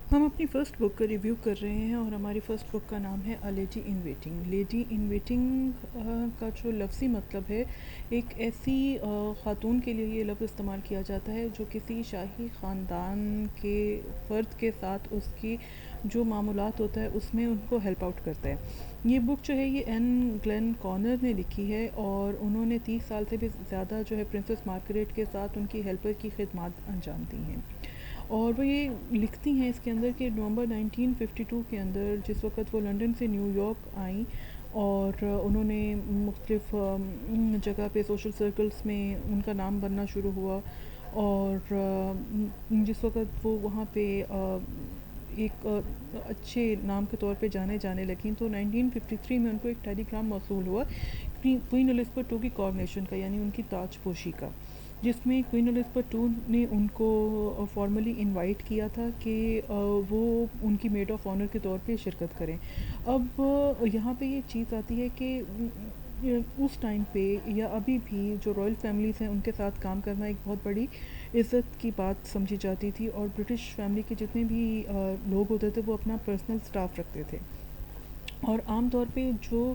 ہم اپنی first book کا ریویو کر رہے ہیں اور ہماری فرسٹ بک کا نام ہے lady in waiting. Lady in waiting کا جو لفظی مطلب ہے، ایک ایسی خاتون کے لیے یہ لفظ استعمال کیا جاتا ہے جو کسی شاہی خاندان کے فرد کے ساتھ اس کی جو معمولات ہوتا ہے اس میں ان کو ہیلپ آؤٹ کرتا ہے۔ یہ بک جو ہے یہ این گلین کارنر نے لکھی ہے اور انہوں نے 30 سال سے بھی زیادہ جو ہے پرنسس مارگریٹ کے ساتھ ان کی ہیلپر کی خدمات انجام دی ہیں، اور وہ یہ لکھتی ہیں اس کے اندر کہ نومبر 1952 کے اندر جس وقت وہ لنڈن سے نیو یارک آئیں اور انہوں نے مختلف جگہ پہ سوشل سرکلز میں ان کا نام بننا شروع ہوا، اور جس وقت وہ وہاں پہ ایک اچھے نام کے طور پہ جانے لگیں تو 1953 میں ان کو ایک ٹیلی گرام موصول ہوا کوئین الزبتھ ٹو کی کارونیشن کا، یعنی ان کی تاج پوشی کا، جس میں کوئین الزبتھ ٹو نے ان کو فارملی انوائٹ کیا تھا کہ وہ ان کی میڈ آف آنر کے طور پہ شرکت کریں۔ اب یہاں پہ یہ چیز آتی ہے کہ اس ٹائم پہ یا ابھی بھی جو رائل فیملیز ہیں ان کے ساتھ کام کرنا ایک بہت بڑی عزت کی بات سمجھی جاتی تھی، اور برٹش فیملی کے جتنے بھی لوگ ہوتے تھے وہ اپنا پرسنل سٹاف رکھتے تھے، اور عام طور پہ جو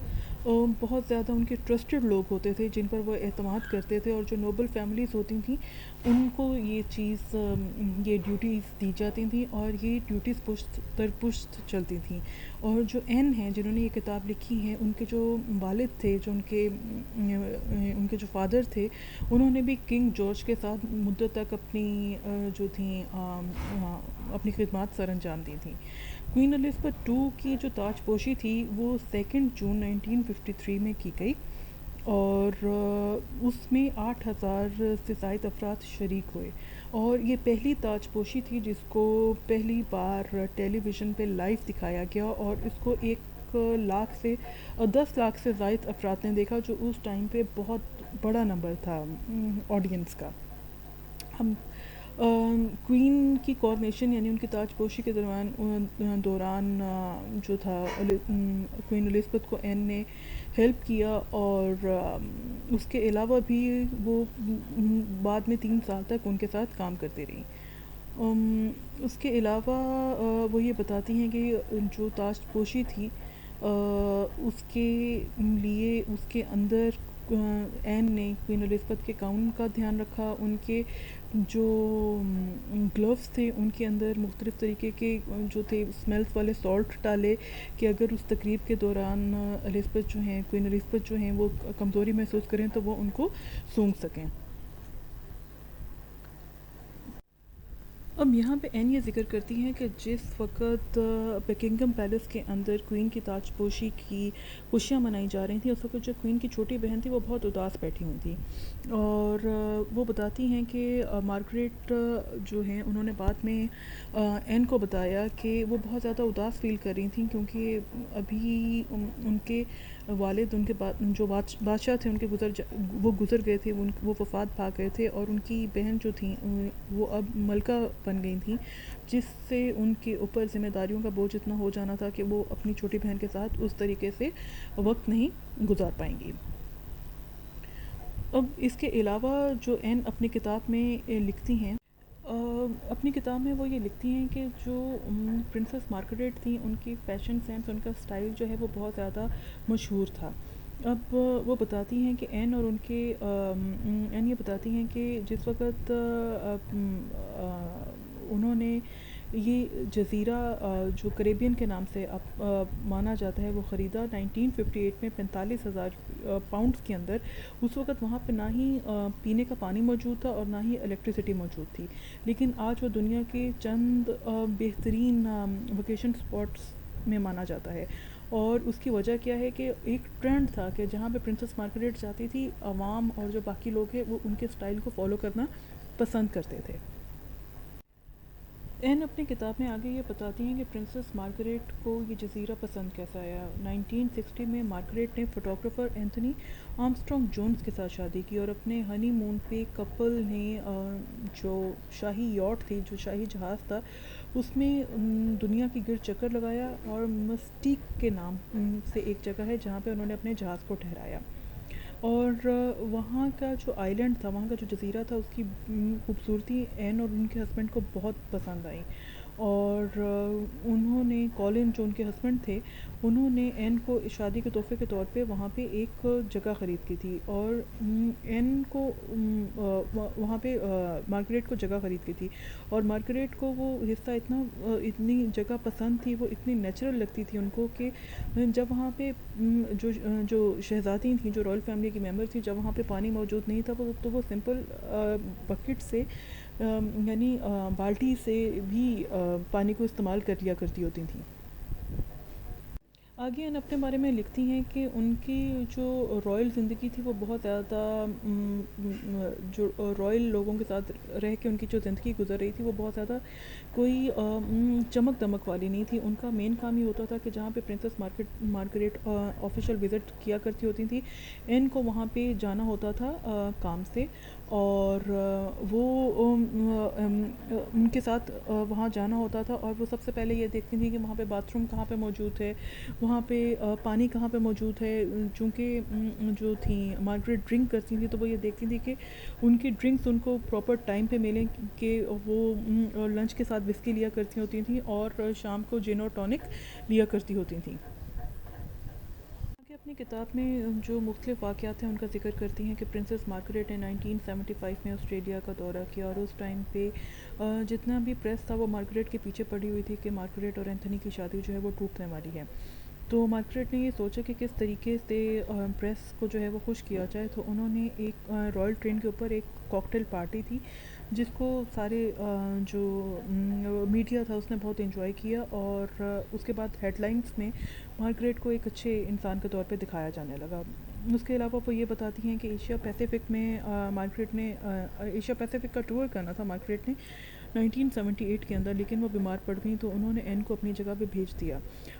بہت زیادہ ان کے ٹرسٹڈ لوگ ہوتے تھے جن پر وہ اعتماد کرتے تھے، اور جو نوبل فیملیز ہوتی تھیں ان کو یہ چیز یہ ڈیوٹیز دی جاتی تھیں، اور یہ ڈیوٹیز پشت در پشت چلتی تھیں۔ اور جو این ہیں جنہوں نے یہ کتاب لکھی ہے، ان کے جو والد تھے، جو ان کے جو فادر تھے، انہوں نے بھی کنگ جارج کے ساتھ مدت تک اپنی جو تھیں اپنی خدمات سر انجام دی تھیں۔ کوئین الزبتھ ٹو کی جو تاج پوشی تھی وہ 2 جون 1953 میں کی گئی، اور اس میں 8,000 سے زائد افراد شریک ہوئے، اور یہ پہلی تاج پوشی تھی جس کو پہلی بار ٹیلی ویژن پہ لائیو دکھایا گیا، اور اس کو 1 لاکھ سے 10 لاکھ سے زائد افراد نے دیکھا، جو اس ٹائم پہ بہت بڑا نمبر تھا آڈینس کا۔ ہم کوئین کی کورونیشن یعنی ان کی تاج پوشی کے دوران جو تھا کوئین الزبتھ کو این نے ہیلپ کیا، اور اس کے علاوہ بھی وہ بعد میں 3 سال تک ان کے ساتھ کام کرتی رہی۔ اس کے علاوہ وہ یہ بتاتی ہیں کہ جو تاج پوشی تھی اس کے لیے اس کے اندر این نے کوئین الزبتھ کے گاؤن کا دھیان رکھا، ان کے جو گلوز تھے ان کے اندر مختلف طریقے کے جو تھے اسمیلز والے سالٹ ڈالے کہ اگر اس تقریب کے دوران الزبتھ جو ہیں کوئین الزبتھ جو ہیں وہ کمزوری محسوس کریں تو وہ ان کو سونگھ سکیں۔ اب یہاں پہ این یہ ذکر کرتی ہیں کہ جس وقت بکنگم پیلس کے اندر کوئین کی تاج پوشی کی خوشیاں منائی جا رہی تھیں، اس وقت جو کوئین کی چھوٹی بہن تھی وہ بہت اداس بیٹھی ہوئی تھی، اور وہ بتاتی ہیں کہ مارگریٹ جو ہیں انہوں نے بعد میں این کو بتایا کہ وہ بہت زیادہ اداس فیل کر رہی تھیں کیونکہ ابھی ان کے والد ان کے جو بادشاہ تھے ان کے وہ گزر گئے تھے، وہ وفات پا گئے تھے، اور ان کی بہن جو تھیں وہ اب ملکہ بن گئی تھیں، جس سے ان کے اوپر ذمہ داریوں کا بوجھ اتنا ہو جانا تھا کہ وہ اپنی چھوٹی بہن کے ساتھ اس طریقے سے وقت نہیں گزار پائیں گی۔ اب اس کے علاوہ جو این اپنی کتاب میں لکھتی ہیں، اپنی کتاب میں وہ یہ لکھتی ہیں کہ جو پرنسس مارگریٹ تھیں ان کی فیشن سینس، ان کا اسٹائل جو ہے وہ بہت زیادہ مشہور تھا۔ اب وہ بتاتی ہیں کہ این اور این یہ بتاتی ہیں کہ جس وقت انہوں نے یہ جزیرہ جو کریبین کے نام سے مانا جاتا ہے وہ خریدا 1958 میں 45,000 پاؤنڈز کے اندر، اس وقت وہاں پہ نہ ہی پینے کا پانی موجود تھا اور نہ ہی الیکٹریسٹی موجود تھی، لیکن آج وہ دنیا کے چند بہترین ویکیشن سپاٹس میں مانا جاتا ہے، اور اس کی وجہ کیا ہے کہ ایک ٹرینڈ تھا کہ جہاں پہ پرنسس مارگریٹ جاتی تھی عوام اور جو باقی لوگ ہیں وہ ان کے سٹائل کو فالو کرنا پسند کرتے تھے۔ این اپنی کتاب میں آگے یہ بتاتی ہیں کہ پرنسس مارگریٹ کو یہ جزیرہ پسند کیسا آیا۔ 1960 میں مارگریٹ نے فوٹوگرافر اینتھونی آرمسٹرانگ جونز کے ساتھ شادی کی، اور اپنے ہنی مون پہ کپل نے جو شاہی یاٹ تھی، جو شاہی جہاز تھا، اس میں دنیا کی گرد چکر لگایا، اور مسٹیک کے نام سے ایک جگہ ہے جہاں پہ انہوں نے اپنے جہاز کو ٹھہرایا۔ اور وہاں کا جو آئی لینڈ تھا، وہاں کا جو جزیرہ تھا، اس کی خوبصورتی این اور ان کے ہسبینڈ کو بہت پسند آئی، اور انہوں نے کالن جو ان کے ہسبینڈ تھے، انہوں نے این کو شادی کے تحفے کے طور پہ وہاں پہ ایک جگہ خرید کی تھی، اور این کو وہاں پہ مارگریٹ کو جگہ خرید کی تھی، اور مارگریٹ کو وہ حصہ اتنی جگہ پسند تھی، وہ اتنی نیچرل لگتی تھی ان کو، کہ جب وہاں پہ جو شہزادی تھیں، جو رائل فیملی کی ممبر تھیں، جب وہاں پہ پانی موجود نہیں تھا، وہ سمپل بکٹ سے یعنی بالٹی سے بھی پانی کو استعمال کر لیا کرتی ہوتی تھیں۔ آگے ان اپنے بارے میں لکھتی ہیں کہ ان کی جو رائل زندگی تھی وہ بہت زیادہ جو رائل لوگوں کے ساتھ رہ کے ان کی جو زندگی گزر رہی تھی، وہ بہت زیادہ کوئی چمک دمک والی نہیں تھی۔ ان کا مین کام یہ ہوتا تھا کہ جہاں پہ پرنسس مارگریٹ آفیشیل وزٹ کیا کرتی ہوتی تھی، ان کو وہاں پہ جانا ہوتا تھا کام سے، اور وہ ان کے ساتھ وہاں جانا ہوتا تھا، اور وہ سب سے پہلے یہ دیکھتی تھیں کہ وہاں پہ باتھ روم کہاں پہ موجود ہے، وہاں پہ پانی کہاں پہ موجود ہے۔ چونکہ جو تھیں مارگریٹ ڈرنک کرتی تھیں، تو وہ یہ دیکھتی تھیں کہ ان کی ڈرنکس ان کو پراپر ٹائم پہ ملیں، کہ وہ لنچ کے ساتھ وسکی لیا کرتی ہوتی تھیں، اور شام کو جن اور ٹونک لیا کرتی ہوتی تھیں۔ آگے اپنی کتاب میں جو مختلف واقعات ہیں ان کا ذکر کرتی ہیں کہ پرنسس مارگریٹ نے 1975 میں آسٹریلیا کا دورہ کیا، اور اس ٹائم پہ جتنا بھی پریس تھا وہ مارگریٹ کے پیچھے پڑی ہوئی تھی کہ مارگریٹ اور اینتھنی کی شادی جو ہے وہ ٹوٹنے والی ہے۔ تو مارگریٹ نے یہ سوچا کہ کس طریقے سے پریس کو جو ہے وہ خوش کیا جائے، تو انہوں نے ایک رائل ٹرین کے اوپر ایک کاکٹیل پارٹی تھی، جس کو سارے جو میڈیا تھا اس نے بہت انجوائے کیا، اور اس کے بعد ہیڈ لائنز میں مارگریٹ کو ایک اچھے انسان کے طور پہ دکھایا جانے لگا۔ اس کے علاوہ وہ یہ بتاتی ہیں کہ ایشیا پیسیفک میں مارگریٹ نے ایشیا پیسیفک کا ٹور کرنا تھا مارگریٹ نے 1978 کے اندر، لیکن وہ بیمار پڑ گئیں، تو انہوں نے این کو اپنی جگہ پہ بھیج دیا۔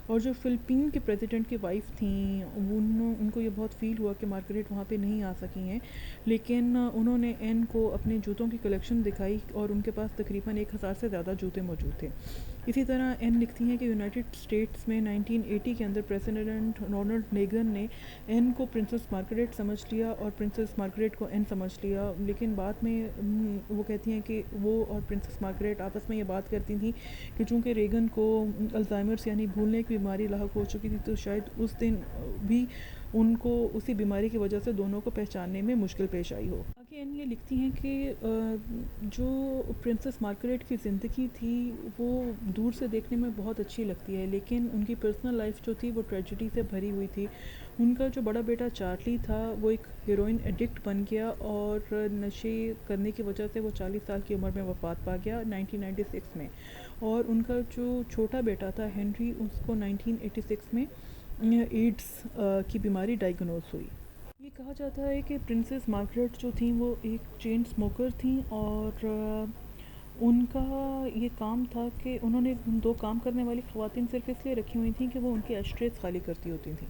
اور جو فلپین کے پریزیڈنٹ کی وائف تھیں، ان کو یہ بہت فیل ہوا کہ مارگریٹ وہاں پہ نہیں آ سکی ہیں، لیکن انہوں نے این کو اپنے جوتوں کی کلیکشن دکھائی، اور ان کے پاس تقریباً 1000 سے زیادہ جوتے موجود تھے۔ اسی طرح این لکھتی ہیں کہ یونائٹڈ اسٹیٹس میں 1980 کے اندر پریزیڈنٹ رونلڈ ریگن نے این کو پرنسس مارگریٹ سمجھ لیا، اور پرنسس مارگریٹ کو این سمجھ لیا، لیکن بعد میں وہ کہتی ہیں کہ وہ اور پرنسس مارگریٹ آپس میں یہ بات کرتی تھیں کہ چونکہ ریگن کو الزائمرس یعنی بھولنے کی بیماری لاحق ہو چکی تھی، تو شاید اس دن بھی ان کو اسی بیماری کی وجہ سے دونوں کو پہچاننے میں مشکل پیش آئی ہو۔ آگے این یہ لکھتی ہیں کہ جو پرنسس مارگریٹ کی زندگی تھی وہ دور سے دیکھنے میں بہت اچھی لگتی ہے، لیکن ان کی پرسنل لائف جو تھی وہ ٹریجڈی سے بھری ہوئی تھی۔ ان کا جو بڑا بیٹا چارلی تھا وہ ایک ہیروئن ایڈکٹ بن گیا، اور نشے کرنے کی وجہ سے وہ 40 سال کی عمر میں وفات پا گیا 1996 میں، اور ان کا جو چھوٹا بیٹا تھا ہنری، اس کو 1986 میں ایڈس کی بیماری ڈائیگنوز ہوئی۔ یہ کہا جاتا ہے کہ پرنسس مارگریٹ جو تھیں وہ ایک چین اسموکر تھیں، اور ان کا یہ کام تھا کہ انہوں نے 2 کام کرنے والی خواتین صرف اس لیے رکھی ہوئی تھیں کہ وہ ان کے ایشٹریز خالی کرتی ہوتی تھیں،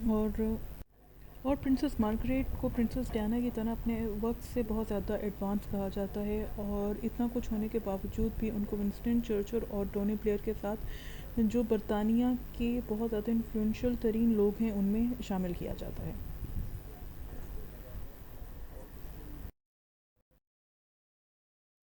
اور پرنسس مارگریٹ کو پرنسس ڈیانا کی طرح اپنے وقت سے بہت زیادہ ایڈوانس کہا جاتا ہے، اور اتنا کچھ ہونے کے باوجود بھی ان کو ونسٹن چرچل اور ٹونی بلیئر کے ساتھ جو برطانیہ کے بہت زیادہ انفلوئنشل ترین لوگ ہیں ان میں شامل کیا جاتا ہے۔